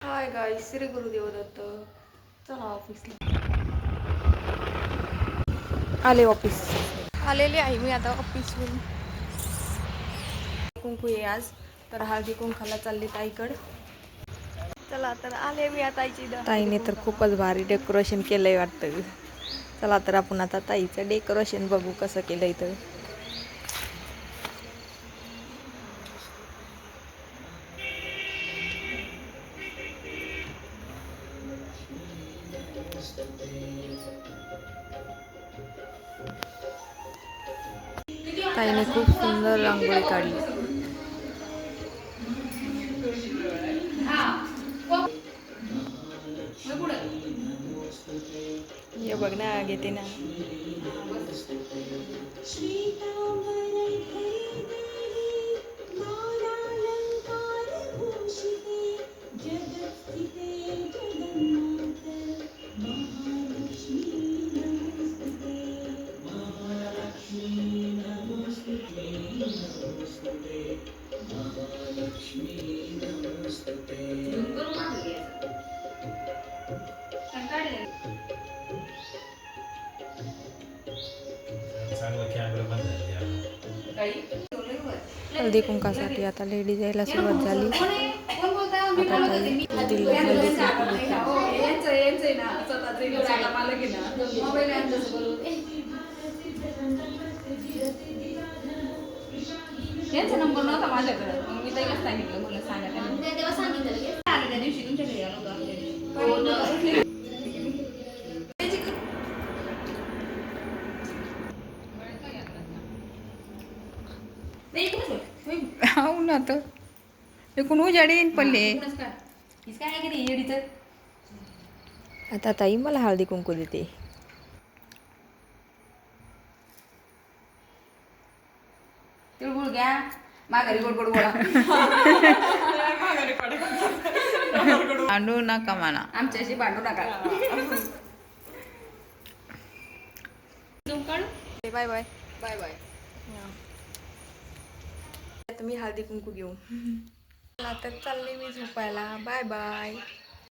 Hi guys, Shri Gurudev Datta. चला ऑफिसला. आले ऑफिस. आलेले आहे मी आता ऑफिसवरून. कुंकू आहे आज, तर हळदी कुंकाला चालली ताईकड. चला तर आले मी आता ताईने तर खूपच भारी डेकोरेशन केलंय वाटतं. चला तर आपण आता ताईचं डेकोरेशन बघू कसं केलंय तर. ताईने खूप सुंदर रांगोळी काढली. ये बघ ना, घेते ना. हळदी कुंकासाठी आता लेडीज यायला सुरुवात झाली. आता ताई हळदी यांचा नंबर नव्हता माझ्याकडे, मग मी त्याला सांगितलं, मला सांगा तेव्हा सांगितलं आले त्या दिवशी तुमच्या घरी आलो हो ना, तर एकूण उजाडीन पडले. आता ताई मला हळदी कुंकू देते. तिळगुळ घ्या, माघारी गोड गोड गोळा. भांडू नका म्हणा, आमच्याशी भांडू नका. Bye bye bye bye. आता मी हळदी कुंकू घेऊन तर चालले मी झोपायला. Bye bye.